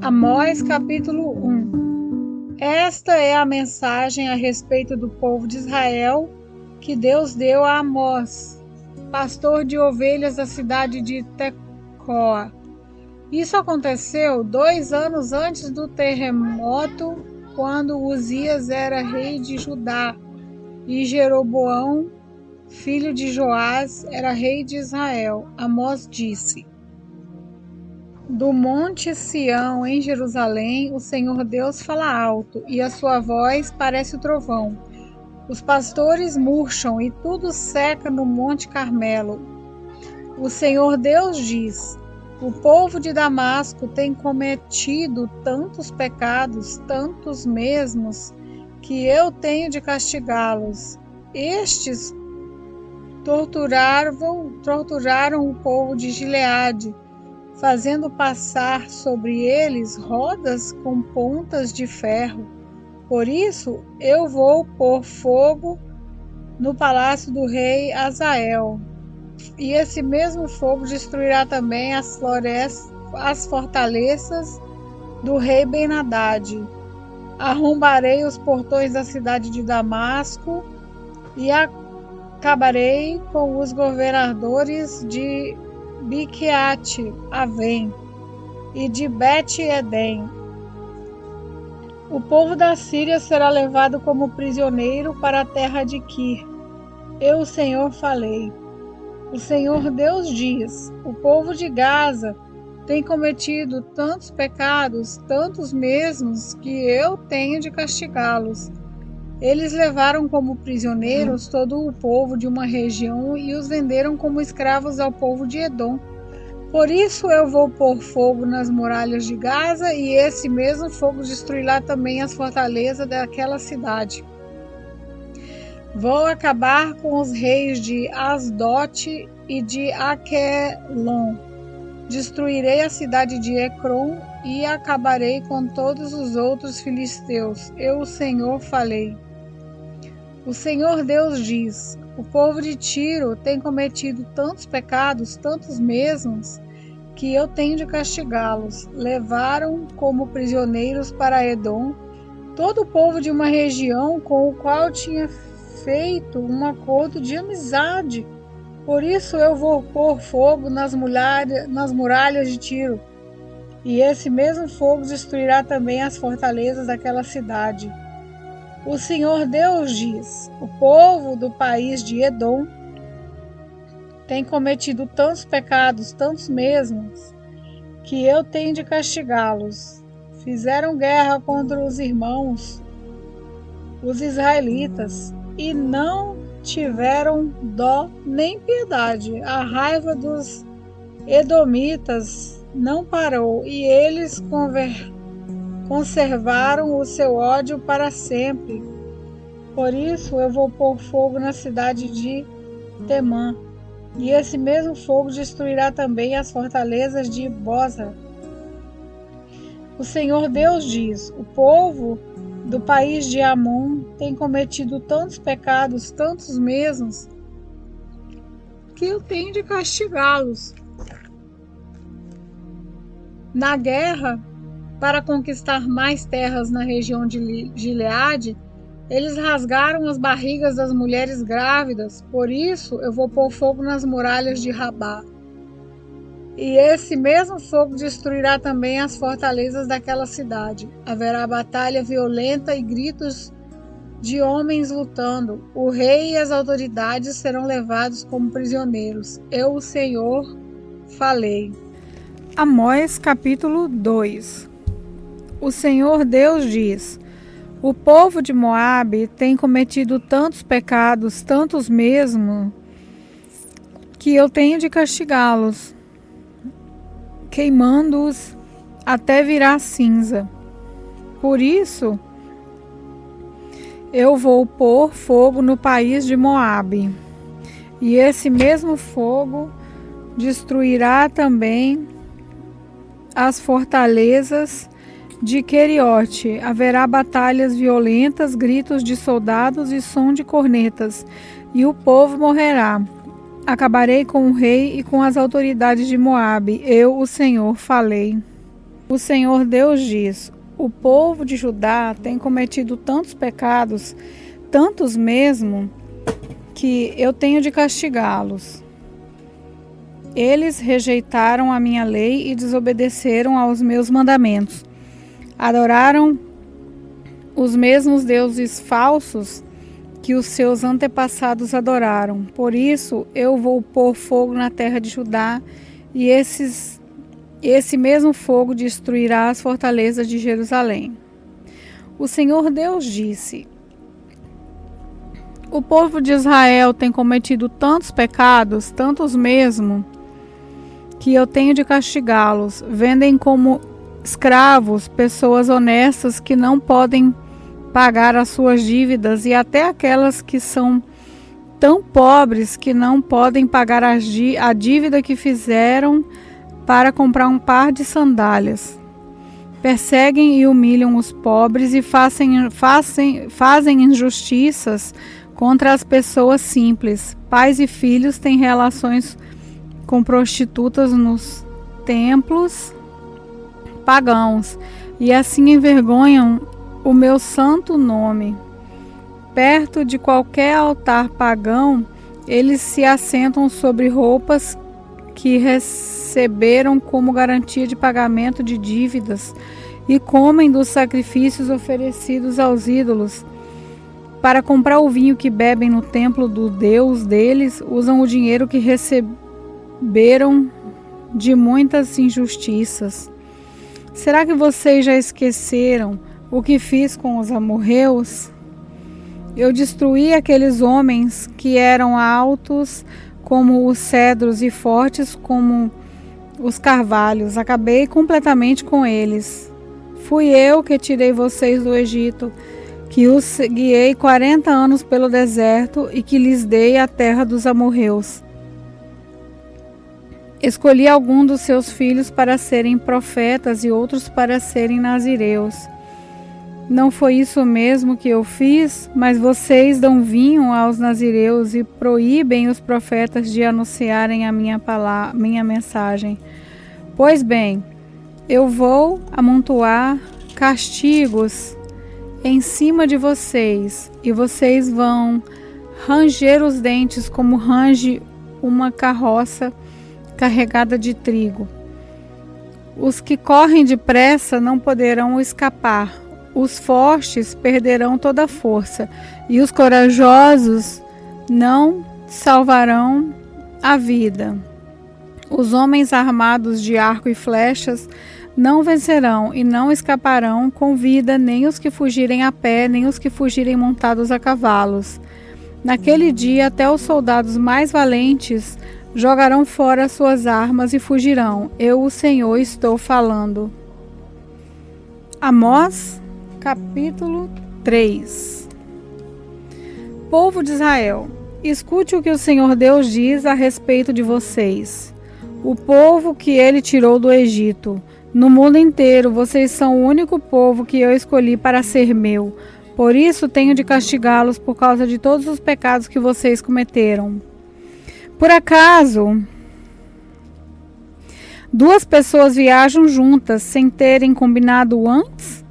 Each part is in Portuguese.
Amós capítulo 1. Esta é a mensagem a respeito do povo de Israel que Deus deu a Amós, pastor de ovelhas da cidade de Tecoa. Isso aconteceu 2 anos antes do terremoto, quando Uzias era rei de Judá e Jeroboão, filho de Joás, era rei de Israel. Amós disse: do monte Sião, em Jerusalém, o Senhor Deus fala alto, e a sua voz parece o trovão. Os pastores murcham, e tudo seca no monte Carmelo. O Senhor Deus diz: o povo de Damasco tem cometido tantos pecados, tantos mesmos, que eu tenho de castigá-los. Estes torturaram o povo de Gileade, fazendo passar sobre eles rodas com pontas de ferro. Por isso eu vou pôr fogo no palácio do rei Hazael, e esse mesmo fogo destruirá também as fortalezas do rei Ben-Hadad. Arrombarei os portões da cidade de Damasco e acabarei com os governadores de Biquiate Avém e de Bet-Edém. O povo da Síria será levado como prisioneiro para a terra de Quir. Eu, o Senhor, falei. O Senhor Deus diz: o povo de Gaza tem cometido tantos pecados, tantos mesmos, que eu tenho de castigá-los. Eles levaram como prisioneiros todo o povo de uma região e os venderam como escravos ao povo de Edom. Por isso eu vou pôr fogo nas muralhas de Gaza, e esse mesmo fogo destruirá também as fortalezas daquela cidade. Vou acabar com os reis de Asdote e de Aquelon. Destruirei a cidade de Ecrom e acabarei com todos os outros filisteus. Eu, o Senhor, falei. O Senhor Deus diz: o povo de Tiro tem cometido tantos pecados, tantos mesmos, que eu tenho de castigá-los. Levaram como prisioneiros para Edom todo o povo de uma região com o qual tinha feito um acordo de amizade. Por isso eu vou pôr fogo nas muralhas de Tiro, e esse mesmo fogo destruirá também as fortalezas daquela cidade. O Senhor Deus diz: o povo do país de Edom tem cometido tantos pecados, tantos mesmos, que eu tenho de castigá-los. Fizeram guerra contra os irmãos, os israelitas, e não tiveram dó nem piedade. A raiva dos edomitas não parou, e eles conservaram o seu ódio para sempre. Por isso eu vou pôr fogo na cidade de Temã, e esse mesmo fogo destruirá também as fortalezas de Bozra. O Senhor Deus diz: o povo do país de Amon tem cometido tantos pecados, tantos mesmos, que eu tenho de castigá-los. Na guerra, para conquistar mais terras na região de Gileade, eles rasgaram as barrigas das mulheres grávidas. Por isso eu vou pôr fogo nas muralhas de Rabá. E esse mesmo fogo destruirá também as fortalezas daquela cidade. Haverá batalha violenta e gritos de homens lutando. O rei e as autoridades serão levados como prisioneiros. Eu, o Senhor, falei. Amós capítulo 2. O Senhor Deus diz: o povo de Moabe tem cometido tantos pecados, tantos mesmo, que eu tenho de castigá-los, queimando-os até virar cinza. Por isso eu vou pôr fogo no país de Moabe, e esse mesmo fogo destruirá também as fortalezas de Queriote. Haverá batalhas violentas, gritos de soldados e som de cornetas, e o povo morrerá. Acabarei com o rei e com as autoridades de Moabe. Eu, o Senhor, falei. O Senhor Deus diz: o povo de Judá tem cometido tantos pecados, tantos mesmo, que eu tenho de castigá-los. Eles rejeitaram a minha lei e desobedeceram aos meus mandamentos. Adoraram os mesmos deuses falsos que os seus antepassados adoraram. Por isso eu vou pôr fogo na terra de Judá, e esse mesmo fogo destruirá as fortalezas de Jerusalém. O Senhor Deus disse: o povo de Israel tem cometido tantos pecados, tantos mesmo, que eu tenho de castigá-los. Vendem como escravos pessoas honestas que não podem pagar as suas dívidas, e até aquelas que são tão pobres que não podem pagar a dívida que fizeram para comprar um par de sandálias. Perseguem e humilham os pobres e fazem injustiças contra as pessoas simples. Pais e filhos têm relações com prostitutas nos templos pagãos, e assim envergonham o meu santo nome. Perto de qualquer altar pagão, eles se assentam sobre roupas que receberam como garantia de pagamento de dívidas e comem dos sacrifícios oferecidos aos ídolos. Para comprar o vinho que bebem no templo do Deus deles, usam o dinheiro que receberam de muitas injustiças. Será que vocês já esqueceram o que fiz com os amorreus? Eu destruí aqueles homens que eram altos como os cedros e fortes como os carvalhos. Acabei completamente com eles. Fui eu que tirei vocês do Egito, que os guiei 40 anos pelo deserto e que lhes dei a terra dos amorreus. Escolhi alguns dos seus filhos para serem profetas e outros para serem nazireus. Não foi isso mesmo que eu fiz? Mas vocês dão vinho aos nazireus e proíbem os profetas de anunciarem a minha mensagem. Pois bem, eu vou amontoar castigos em cima de vocês, e vocês vão ranger os dentes como range uma carroça carregada de trigo. Os que correm depressa não poderão escapar. Os fortes perderão toda a força, e os corajosos não salvarão a vida. Os homens armados de arco e flechas não vencerão e não escaparão com vida, nem os que fugirem a pé, nem os que fugirem montados a cavalos. Naquele dia, até os soldados mais valentes jogarão fora suas armas e fugirão. Eu, o Senhor, estou falando. Amós, capítulo 3. Povo de Israel, escute o que o Senhor Deus diz a respeito de vocês, o povo que ele tirou do Egito. No mundo inteiro, vocês são o único povo que eu escolhi para ser meu. Por isso, tenho de castigá-los por causa de todos os pecados que vocês cometeram. Por acaso, duas pessoas viajam juntas sem terem combinado antes?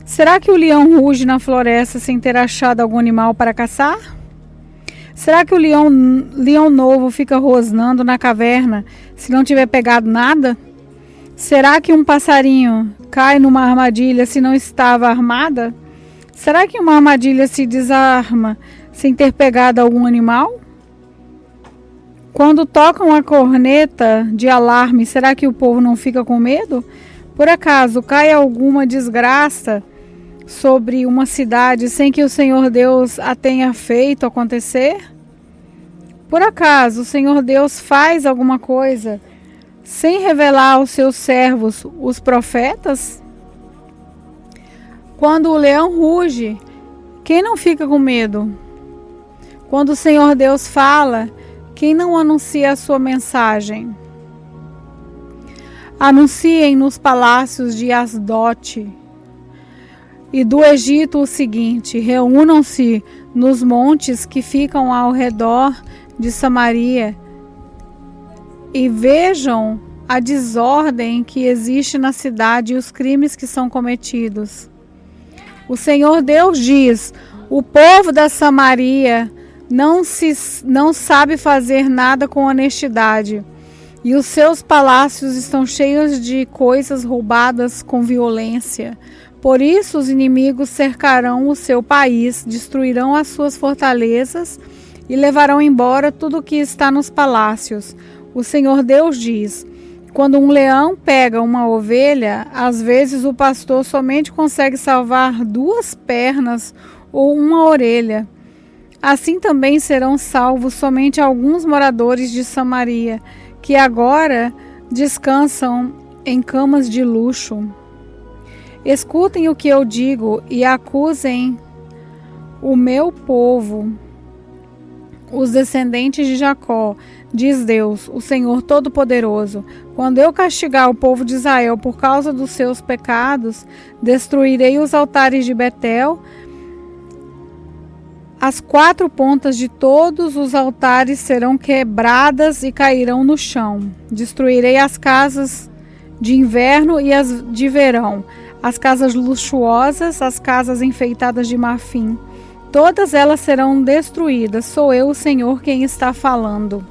Será que o leão ruge na floresta sem ter achado algum animal para caçar? Será que o leão novo fica rosnando na caverna se não tiver pegado nada? Será que um passarinho cai numa armadilha se não estava armada? Será que uma armadilha se desarma sem ter pegado algum animal? Quando tocam a corneta de alarme, será que o povo não fica com medo? Por acaso cai alguma desgraça sobre uma cidade sem que o Senhor Deus a tenha feito acontecer? Por acaso o Senhor Deus faz alguma coisa sem revelar aos seus servos, os profetas? Quando o leão ruge, quem não fica com medo? Quando o Senhor Deus fala, quem não anuncia a sua mensagem? Anunciem nos palácios de Asdote e do Egito o seguinte: reúnam-se nos montes que ficam ao redor de Samaria e vejam a desordem que existe na cidade e os crimes que são cometidos. O Senhor Deus diz: o povo da Samaria não sabe fazer nada com honestidade, e os seus palácios estão cheios de coisas roubadas com violência. Por isso os inimigos cercarão o seu país, destruirão as suas fortalezas e levarão embora tudo o que está nos palácios. O Senhor Deus diz: quando um leão pega uma ovelha, às vezes o pastor somente consegue salvar 2 pernas ou uma orelha. Assim também serão salvos somente alguns moradores de Samaria, que agora descansam em camas de luxo. Escutem o que eu digo e acusem o meu povo, os descendentes de Jacó, diz Deus, o Senhor Todo-Poderoso. Quando eu castigar o povo de Israel por causa dos seus pecados, destruirei os altares de Betel. As 4 pontas de todos os altares serão quebradas e cairão no chão. Destruirei as casas de inverno e as de verão, as casas luxuosas, as casas enfeitadas de marfim. Todas elas serão destruídas. Sou eu, o Senhor, quem está falando.